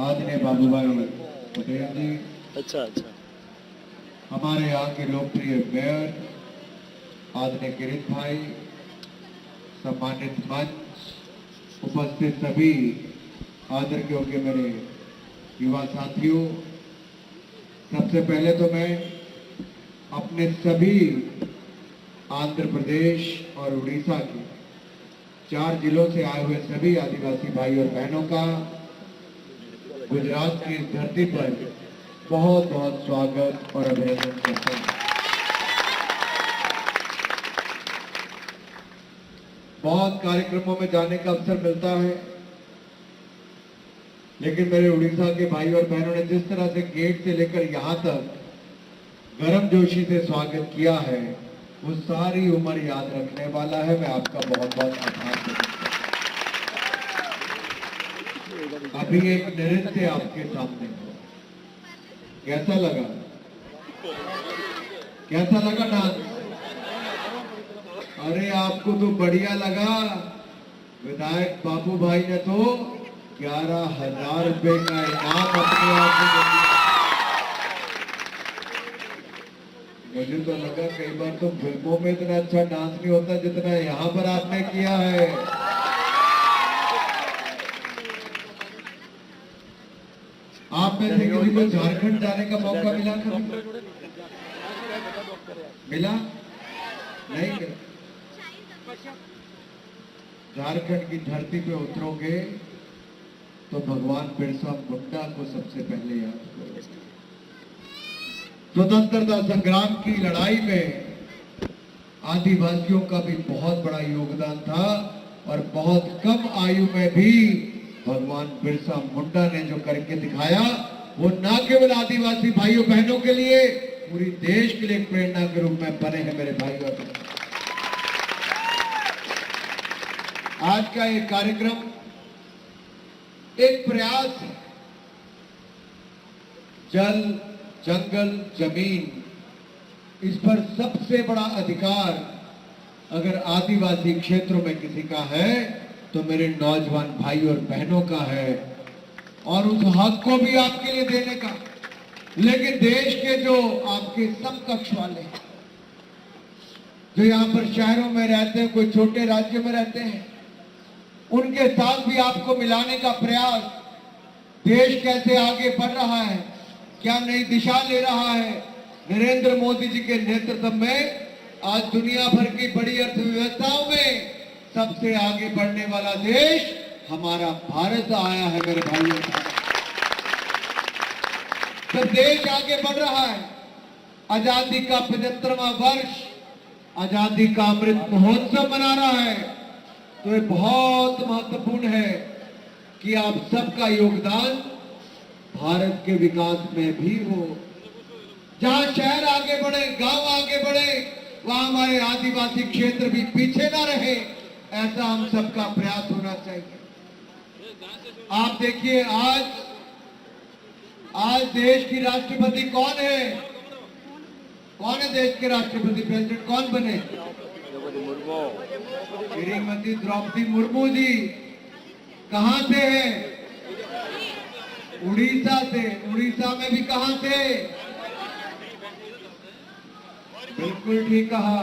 आदरणीय बाबूभाई पटेल जी, अच्छा, हमारे यहाँ के लोकप्रिय मेयर आदरणीय किरीट भाई, सम्मानित मंच, उपस्थित सभी आदर के होंगे मेरे युवा साथियों। सबसे पहले तो मैं अपने सभी आंध्र प्रदेश और उड़ीसा के 4 जिलों से आए हुए सभी आदिवासी भाई और बहनों का गुजरात की इस धरती पर बहुत बहुत स्वागत और अभिनंदन करता हूं। बहुत कार्यक्रमों में जाने का अवसर मिलता है, लेकिन मेरे उड़ीसा के भाई और बहनों ने जिस तरह से गेट से लेकर यहां तक गर्मजोशी से स्वागत किया है, वो सारी उम्र याद रखने वाला है। मैं आपका बहुत बहुत आभार करता हूं। अभी एक नृत्य आपके सामने हो, कैसा लगा? कैसा लगा डांस? अरे आपको तो बढ़िया लगा। विधायक बाबू भाई ने तो 11,000 रुपए का इनाम अपने आप को दिया। मुझे तो लगा कई बार तो फिल्मों में इतना अच्छा डांस नहीं होता जितना यहाँ पर आपने किया है। आप में से किसी को झारखंड जाने का मौका मिला कभी? मिला? नहीं मिला। झारखंड की धरती पे उतरोगे तो भगवान बिरसा मुंडा को सबसे पहले याद करो। स्वतंत्रता संग्राम की लड़ाई में आदिवासियों का भी बहुत बड़ा योगदान था और बहुत कम आयु में भी भगवान बिरसा मुंडा ने जो करके दिखाया, वो ना केवल आदिवासी भाइयों बहनों के लिए, पूरी देश के लिए एक प्रेरणा के रूप में बने हैं मेरे भाई और बहनों। आज का ये कार्यक्रम एक प्रयास है। जल, जंगल, जमीन, इस पर सबसे बड़ा अधिकार अगर आदिवासी क्षेत्रों में किसी का है तो मेरे नौजवान भाई और बहनों का है, और उस हक को भी आपके लिए देने का। लेकिन देश के जो आपके समकक्ष वाले हैं, जो यहाँ पर शहरों में रहते हैं, कोई छोटे राज्यों में रहते हैं, उनके साथ भी आपको मिलाने का प्रयास। देश कैसे आगे बढ़ रहा है, क्या नई दिशा ले रहा है। नरेंद्र मोदी जी के नेतृत्व में आज दुनिया भर की बड़ी अर्थव्यवस्थाओं में सबसे आगे बढ़ने वाला देश हमारा भारत आया है मेरे भाइयों। जब देश आगे बढ़ रहा है, आजादी का 75वां वर्ष, आजादी का अमृत महोत्सव मना रहा है, तो ये बहुत महत्वपूर्ण है कि आप सबका योगदान भारत के विकास में भी हो। जहां शहर आगे बढ़े, गांव आगे बढ़े, वहां हमारे आदिवासी क्षेत्र भी पीछे ना रहे, ऐसा हम सबका प्रयास होना चाहिए। आप देखिए, आज देश की राष्ट्रपति कौन है? कौन है देश के राष्ट्रपति? प्रेसिडेंट कौन बने? श्रीमती द्रौपदी मुर्मू जी। कहां से है? उड़ीसा से। उड़ीसा में भी कहां से? बिल्कुल ठीक कहा।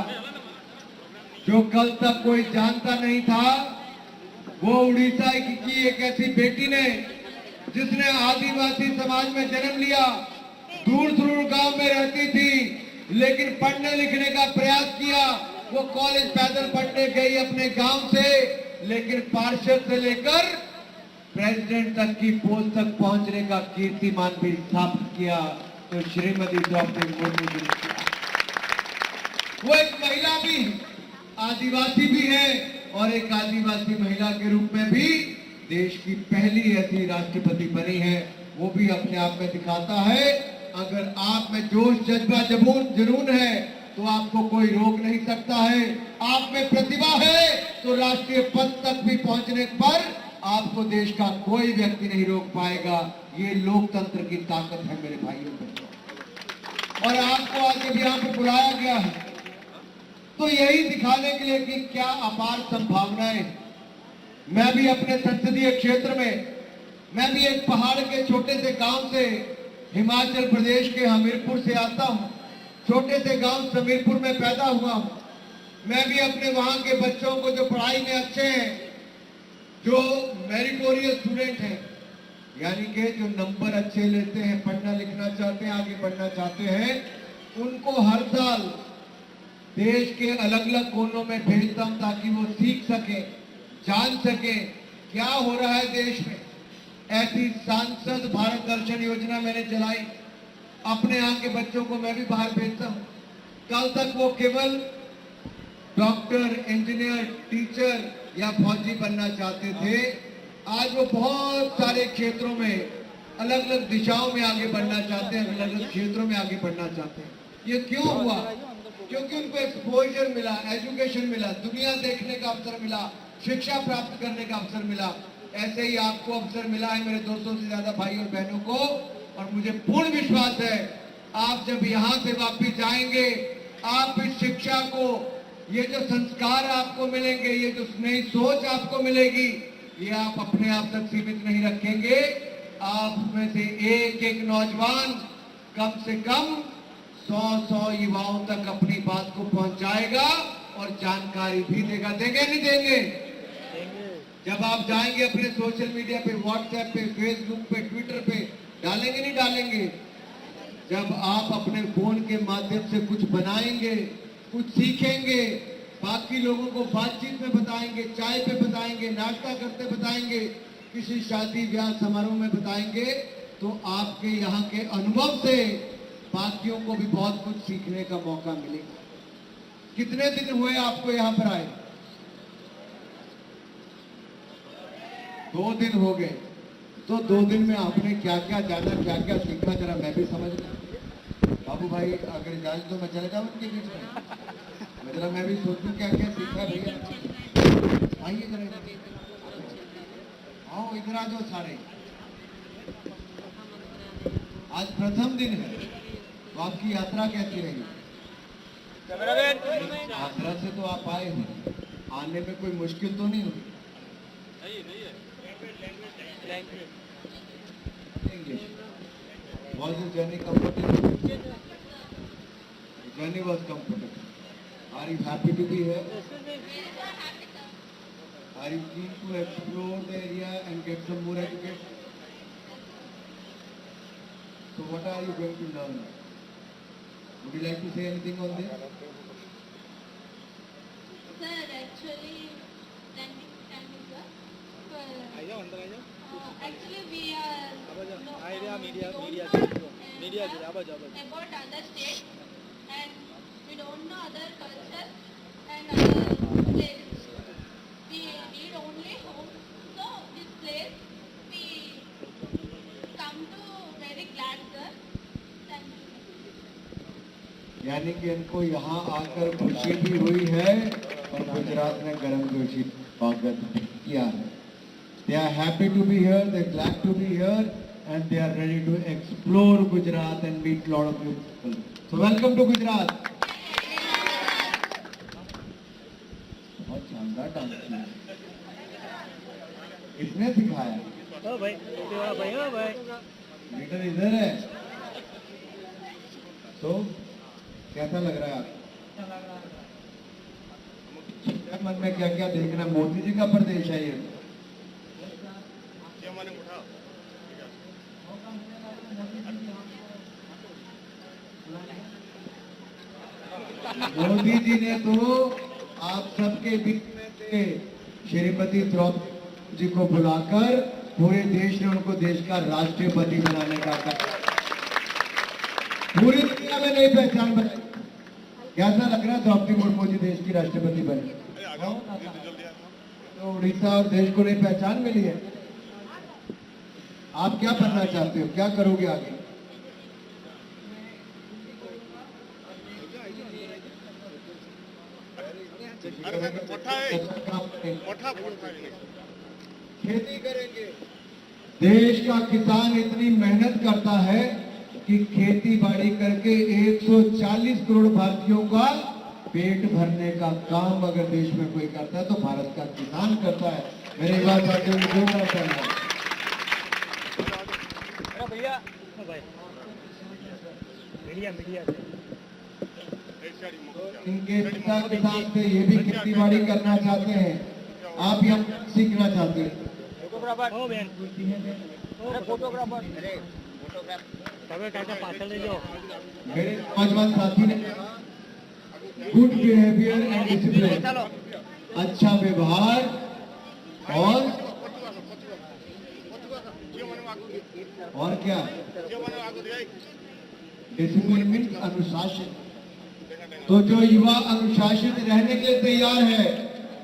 जो कल तक कोई जानता नहीं था, वो उड़ीसा की एक ऐसी बेटी ने, जिसने आदिवासी समाज में जन्म लिया, दूर दूर गांव में रहती थी, लेकिन पढ़ने लिखने का प्रयास किया। वो कॉलेज पैदल पढ़ने गई अपने गांव से, लेकिन पार्षद से लेकर प्रेसिडेंट तक की पोस्ट तक पहुंचने का कीर्तिमान भी स्थापित किया, तो श्रीमती द्रौपदी मुर्मू जी ने किया। वो एक महिला भी, आदिवासी भी है, और एक आदिवासी महिला के रूप में भी देश की पहली ऐसी राष्ट्रपति बनी है। वो भी अपने आप में दिखाता है, अगर आप में जोश, जज्बा, जुनून है तो आपको कोई रोक नहीं सकता है। आप में प्रतिभा है तो राष्ट्रीय पद तक भी पहुंचने पर आपको देश का कोई व्यक्ति नहीं रोक पाएगा। ये लोकतंत्र की ताकत है मेरे भाइयों बहनों। और आपको आज जब यहाँ पे बुलाया गया है तो यही दिखाने के लिए कि क्या अपार संभावनाएं। मैं भी अपने संसदीय क्षेत्र में मैं भी एक पहाड़ के छोटे से गांव से, हिमाचल प्रदेश के हमीरपुर से आता हूं। छोटे से गांव समीरपुर में पैदा हुआ हूं। मैं भी अपने वहां के बच्चों को जो पढ़ाई में अच्छे हैं, जो मेरिटोरियस स्टूडेंट हैं, यानी कि जो नंबर अच्छे लेते हैं, पढ़ना लिखना चाहते हैं, आगे बढ़ना चाहते हैं, उनको हर साल देश के अलग अलग कोनों में भेजता हूं ताकि वो सीख सके, जान सके क्या हो रहा है देश में। ऐसी सांसद भारत दर्शन योजना मैंने चलाई। अपने यहाँ के बच्चों को मैं भी बाहर भेजता हूँ। कल तक वो केवल डॉक्टर, इंजीनियर, टीचर या फौजी बनना चाहते थे। आज वो बहुत सारे क्षेत्रों में, अलग अलग दिशाओं में आगे बढ़ना चाहते हैं, अलग अलग क्षेत्रों में आगे बढ़ना चाहते हैं। ये क्यों हुआ? क्योंकि उनको एक्सपोजर मिला, एजुकेशन मिला, दुनिया देखने का अवसर मिला, शिक्षा प्राप्त करने का अवसर मिला। ऐसे ही आपको अवसर मिला है मेरे 200 से ज्यादा भाई और बहनों को, और मुझे पूर्ण विश्वास है आप जब यहाँ से वापिस जाएंगे, आप इस शिक्षा को, ये जो संस्कार आपको मिलेंगे, ये जो नई सोच आपको मिलेगी, ये आप अपने आप तक सीमित नहीं रखेंगे। आप में से एक एक नौजवान कम से कम 100 युवाओं तक अपनी बात को पहुंचाएगा और जानकारी भी देगा। देंगे नहीं देंगे? जब आप जाएंगे अपने सोशल मीडिया पे, व्हाट्सएप पे, फेसबुक पे, ट्विटर पे, डालेंगे नहीं डालेंगे? जब आप अपने फोन के माध्यम से कुछ बनाएंगे, कुछ सीखेंगे, बाकी लोगों को बातचीत में बताएंगे, चाय पे बताएंगे, नाश्ता करते बताएंगे, किसी शादी ब्याह समारोह में बताएंगे, तो आपके यहाँ के अनुभव से बाकियों को भी बहुत कुछ सीखने का मौका मिलेगा। कितने दिन हुए आपको यहाँ पर आए? 2 दिन हो गए। तो 2 दिन में आपने क्या क्या जाना, क्या क्या सीखा, जरा मैं भी समझ लूं। बाबू भाई अगर इजाजत तो मैं चले जाऊं उनके बीच में, जरा मैं भी सोचूं क्या क्या सीखा भैया। आइए जरा, आओ इधर आ जाओ सारे। आज प्रथम दिन है, तो आपकी यात्रा कैसी रही? आगरा से तो आप आए हैं, आने में कोई मुश्किल तो नहीं हुई? English. Was the journey comfortable? The journey was comfortable. Are you happy to be here? Are you keen to explore the area and get some more education? So what are you going to learn? Would you like to say anything on this? Sir, actually, thank you, sir. Actually, we are about other states, and we don't know other culture and other places. We need only home. So this place we come to very glad, sir. Thank you. यानी कि इनको यहाँ आकर खुशी भी हुई है और गुजरात ने गर्मजोशी स्वागत किया है। They are happy to be here, they are glad to be here, and they are ready to explore Gujarat and meet a lot of new people. So welcome to Gujarat. बहुत शानदार डांस किया। किसने सिखाया? ओ भाई। Leader इधर है। तो कैसा लग रहा है आपको? मन में क्या क्या देखना? मोदी जी का प्रदेश है ये। मोदी जी ने तो आप सबके बीच में से श्रीमती द्रौपदी जी को बुलाकर पूरे देश ने उनको देश का राष्ट्रपति बनाने का कहा। पूरी दुनिया में नई पहचान बनाई। कैसा लग रहा है द्रौपदी मुर्मू जी देश की राष्ट्रपति बनी? तो उड़ीसा और देश को नई पहचान मिली है। आप क्या बनना चाहते हो, क्या करोगे आगे? खेती करेंगे। देश का किसान इतनी मेहनत करता है कि खेती बाड़ी करके 140 करोड़ भारतीयों का पेट भरने का काम अगर देश में कोई करता है तो भारत का किसान करता है। मेरी बात साथियों को जोड़ना चाहिए। भैया ओ भाई मीडिया मीडिया से इनके पिता किसान थे, ये भी खेती बाड़ी करना चाहते हैं, आप यहाँ सीखना चाहते हैं। फोटोग्राफर ओ बहन ओ फोटोग्राफर अरे फोटोग्राफ तबे काका पाछल ले जाओ मेरे नौजवान साथी ने गुड बिहेवियर एंड डिसिप्लिन, अच्छा व्यवहार और क्या, डिसिप्लिन मीन्स अनुशासन। तो जो युवा अनुशासित रहने के लिए तैयार है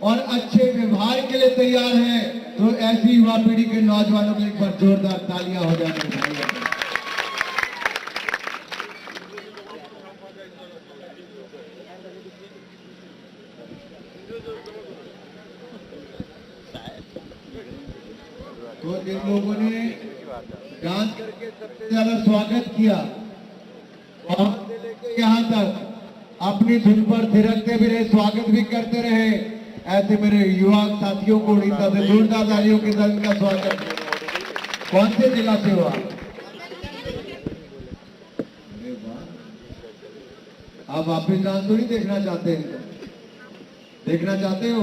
और अच्छे व्यवहार के लिए तैयार है, तो ऐसी युवा पीढ़ी के नौजवानों के लिए एक बार जोरदार तालियां हो जानी चाहिए। तो जिन लोगों ने डांस करके सबसे ज्यादा स्वागत किया, वहां से लेके यहाँ तक अपनी धुन पर थिरकते भी रहे, स्वागत भी करते रहे, ऐसे मेरे युवा साथियों को उड़ीसा से जोरदार तालियों के साथ इनका स्वागत। कौन से जिला से हुआ? अरे वाह, आप वापिस डांस तो नहीं देखना चाहते? इनको देखना चाहते हो?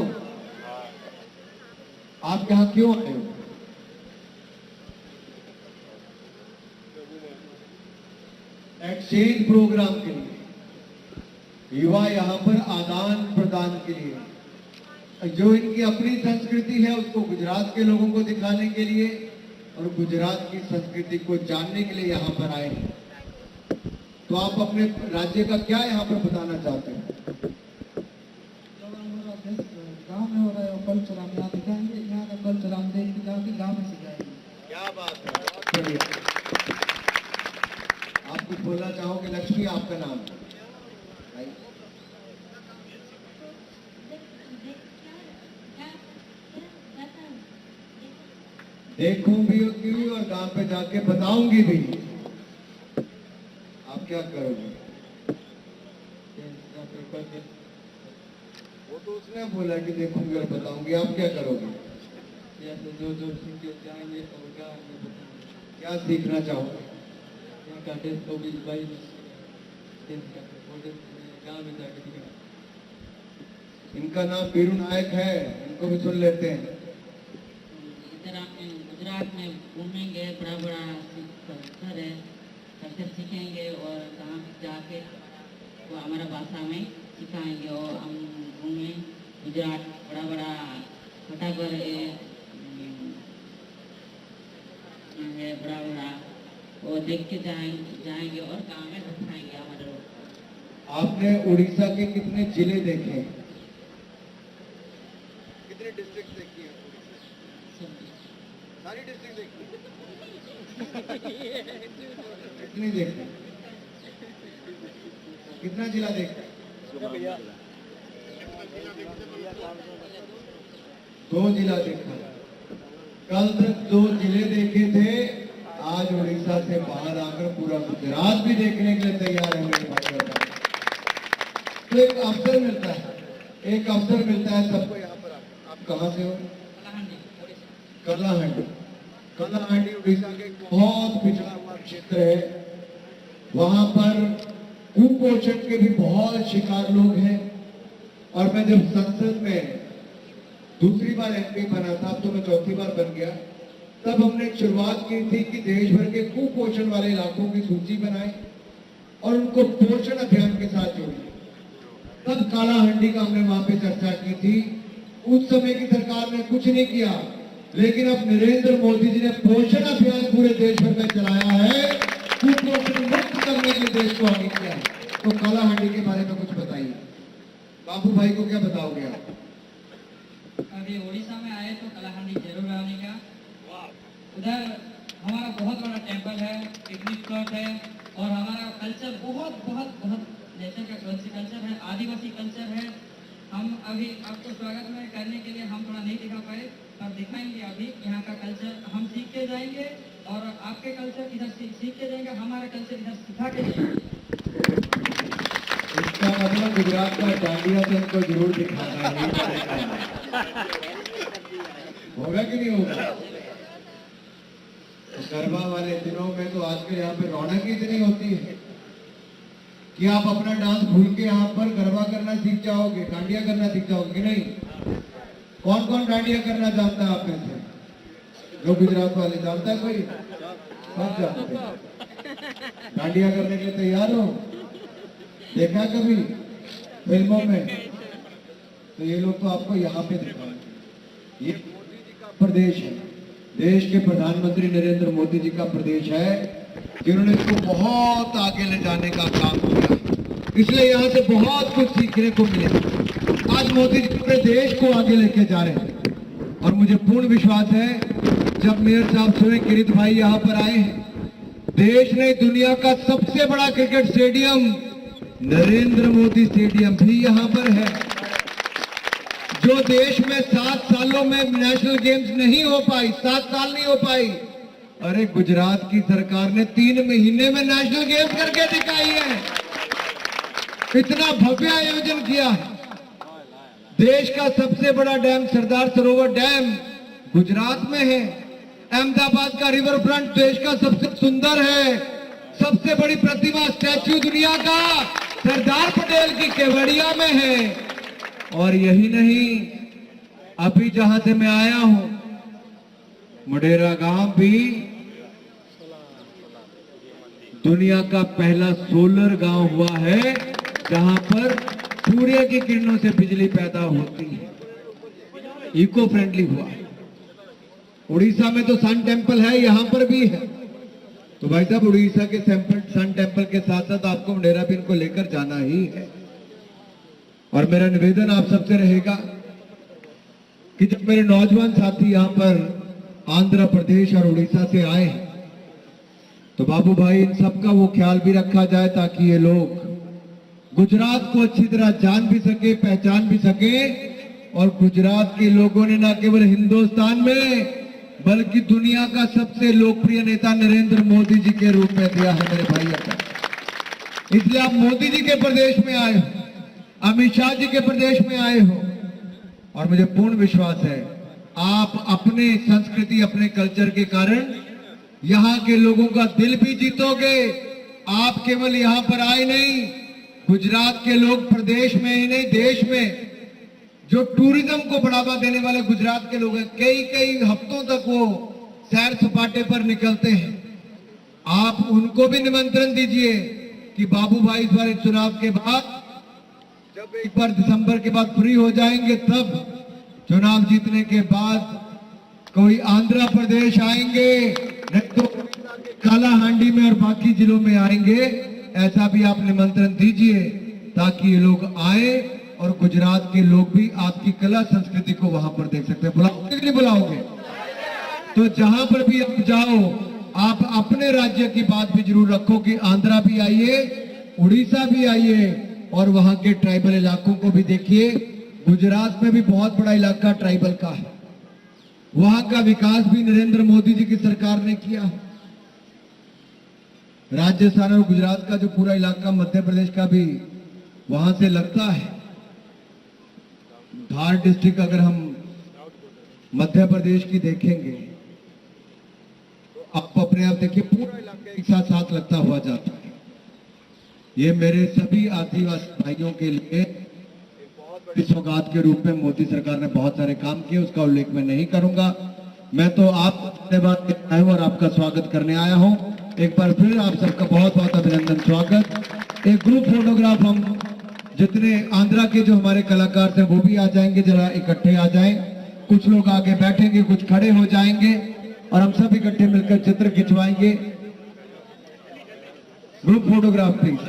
आप यहाँ क्यों आए हो? एक्सचेंज प्रोग्राम के लिए, युवा यहाँ पर आदान प्रदान के लिए, जो इनकी अपनी संस्कृति है उसको गुजरात के लोगों को दिखाने के लिए और गुजरात की संस्कृति को जानने के लिए यहाँ पर आए हैं। तो आप अपने राज्य का क्या यहाँ पर बताना चाहते हैं? गांव में हो रहा है कल्चर हम यहाँ दिखाएंगे, यहाँ का कल्चर हम देख के जाके गांव में सिखाएंगे। क्या बात है, बहुत बढ़िया। आप कुछ बोलना चाहोगे? लक्ष्मी आपका नाम है? देखूंगी भी और गांव पे जाके बताऊंगी भी। आप क्या करोगे? वो तो उसने बोला कि देखूंगी और बताऊंगी, आप क्या करोगे? जो जो सीख के जाएंगे और क्या सीखना चाहोगे? यहाँ का टेस्ट तो भी भाई गाँव में जाके दिखाएंगे। इनका नाम बीरू नायक है, इनको भी सुन लेते हैं। इधर आपने गुजरात में घूमेंगे, बड़ा बड़ा कल्चर है, कल्चर सीखेंगे और कहाँ जाके वो हमारा भाषा में सिखाएंगे और हम घूमें। गुजरात बड़ा बड़ा फटाघर है बड़ा बड़ा, वो देख के जाएंगे और गाँव में दिखाएंगे हमारे लोग। आपने उड़ीसा के कितने जिले देखे? कितने डिस्ट्रिक्ट देखी हैं? सारी डिस्ट्रिक्ट देखी? कितनी देखी? कितना जिला देखा? 2 जिला देखा। कल तक 2 जिले देखे थे, आज उड़ीसा से बाहर आकर पूरा गुजरात भी देखने के लिए तैयार है मेरे भाई और बहन। तो एक अवसर मिलता है सबको यहाँ पर आकर। आप कहाँ से हो? कलाहांडी। कलाहांडी उड़ीसा के बहुत पिछड़ा हुआ क्षेत्र है। वहां पर कुपोषण के भी बहुत शिकार लोग हैं। और मैं जब संसद में दूसरी बार एमपी बना था, अब तो मैं चौथी बार बन गया, तब हमने एक शुरुआत की थी कि देश भर के कुपोषण वाले इलाकों की सूची बनाए और उनको पोषण अभियान के साथ जोड़िए। तब कालाहांडी का हमने वहां पे चर्चा की थी। उस समय की सरकार ने कुछ नहीं किया, लेकिन अब नरेंद्र मोदी जी ने पोषण अभियान पूरे देश भर में चलाया है, कुपोषण मुक्त करने के लिए देश को आगे किया है। तो कालाहांडी के बारे में कुछ बताइए। बाबू भाई को क्या बताओगे आप? अभी उड़ीसा में आए तो कलाहांडी जरूर आने का। उधर हमारा बहुत बड़ा टेम्पल है, पिकनिक स्पॉट है और हमारा कल्चर बहुत बहुत बहुत नेचर का कल्चर है, आदिवासी कल्चर है। हम अभी आपको स्वागत में करने के लिए हम थोड़ा नहीं दिखा पाए, पर दिखाएंगे अभी यहाँ का कल्चर। हम सीख के जाएंगे और आपके कल्चर इधर सीख के जाएंगे, हमारा कल्चर इधर सिखा के जाएंगे। इसका मतलब गुजरात का डांडिया तो इनको जरूर दिखाना है। होगा कि नहीं होगा? गरबा वाले दिनों में तो आजकल यहाँ पे रौनक ही इतनी होती है कि आप अपना डांस भूल के यहाँ पर गरबा करना सीख जाओगे, डांडिया करना सीख जाओगे कि नहीं? कौन कौन डांडिया करना जानता है आप में से? जो गुजरात वाले जानता है कोई? सब जानते हैं। डांडिया करने के लिए तैयार हो? देखा कभी फिल्मों में? तो ये लोग तो आपको यहाँ पे दिखाएंगे। ये मोदी जी का प्रदेश है, देश के प्रधानमंत्री नरेंद्र मोदी जी का प्रदेश है, जिन्होंने इसको बहुत आगे ले जाने का काम किया, इसलिए यहाँ से बहुत कुछ सीखने को मिलेगा। आज मोदी जी पूरे देश को आगे लेके जा रहे हैं और मुझे पूर्ण विश्वास है जब मेयर साहब स्वयं किरीट भाई यहाँ पर आए हैं, देश ने दुनिया का सबसे बड़ा cricket stadium Narendra Modi stadium भी यहाँ पर है, जो देश में 7 सालों में नेशनल गेम्स नहीं हो पाई, 7 साल नहीं हो पाई। अरे गुजरात की सरकार ने 3 महीने में नेशनल गेम्स करके दिखाई है। इतना भव्य आयोजन किया है। देश का सबसे बड़ा डैम सरदार सरोवर डैम गुजरात में है। अहमदाबाद का रिवर फ्रंट देश का सबसे सुंदर है। सबसे बड़ी प्रतिमा स्टैच्यू दुनिया का सरदार पटेल की केवड़िया में है। और यही नहीं, अभी जहां से मैं आया हूं मुडेरा गांव भी दुनिया का पहला सोलर गांव हुआ है, जहां पर सूर्य की किरणों से बिजली पैदा होती है, इको फ्रेंडली हुआ है। उड़ीसा में तो सन टेम्पल है, यहां पर भी है। तो भाई साहब, उड़ीसा के सन टेम्पल के साथ साथ आपको मुडेरा भी इनको लेकर जाना ही है। और मेरा निवेदन आप सबसे रहेगा कि जब मेरे नौजवान साथी यहां पर आंध्र प्रदेश और उड़ीसा से आए, तो बाबू भाई इन सबका वो ख्याल भी रखा जाए ताकि ये लोग गुजरात को अच्छी तरह जान भी सके, पहचान भी सके। और गुजरात के लोगों ने न केवल हिंदुस्तान में बल्कि दुनिया का सबसे लोकप्रिय नेता नरेंद्र मोदी जी के रूप में दिया है मेरे भाइयों को। इसलिए आप मोदी जी के प्रदेश में आए हो, अमित शाह जी के प्रदेश में आए हो, और मुझे पूर्ण विश्वास है आप अपने संस्कृति, अपने कल्चर के कारण यहाँ के लोगों का दिल भी जीतोगे। आप केवल यहाँ पर आए नहीं, गुजरात के लोग प्रदेश में ही नहीं देश में जो टूरिज्म को बढ़ावा देने वाले गुजरात के लोग हैं, कई कई हफ्तों तक वो सैर सपाटे पर निकलते हैं। आप उनको भी निमंत्रण दीजिए कि बाबू भाई इस बार चुनाव के बाद, जब एक बार दिसंबर के बाद फ्री हो जाएंगे, तब चुनाव जीतने के बाद कोई आंध्र प्रदेश आएंगे, नहीं तो कालाहांडी में और बाकी जिलों में आएंगे। ऐसा भी आप निमंत्रण दीजिए ताकि ये लोग आए और गुजरात के लोग भी आपकी कला संस्कृति को वहां पर देख सकते हैं। बुलाओगे कि नहीं बुलाओगे? तो जहां पर भी आप जाओ, आप अपने राज्य की बात भी जरूर रखो कि आंध्रा भी आइए, उड़ीसा भी आइए और वहां के ट्राइबल इलाकों को भी देखिए। गुजरात में भी बहुत बड़ा इलाका ट्राइबल का है, वहां का विकास भी नरेंद्र मोदी जी की सरकार ने किया है। राजस्थान और गुजरात का जो पूरा इलाका मध्य प्रदेश का भी वहां से लगता है। धार डिस्ट्रिक्ट अगर हम मध्य प्रदेश की देखेंगे तो आप अपने आप देखिए, पूरा इलाका एक साथ साथ लगता हुआ जाता है। ये मेरे सभी आदिवासी भाइयों के लिए बहुत बड़ी सौगात के रूप में मोदी सरकार ने बहुत सारे काम किए, उसका उल्लेख मैं नहीं करूंगा। मैं तो आपको धन्यवाद देना है और आपका स्वागत करने आया हूं। एक बार फिर आप सबका बहुत बहुत अभिनंदन, स्वागत। एक ग्रुप फोटोग्राफ, हम जितने आंध्रा के जो हमारे कलाकार थे वो भी आ जाएंगे, जरा इकट्ठे आ जाएं। कुछ लोग आगे बैठेंगे, कुछ खड़े हो जाएंगे और हम सब इकट्ठे मिलकर चित्र खिंचवाएंगे। Group photograph please.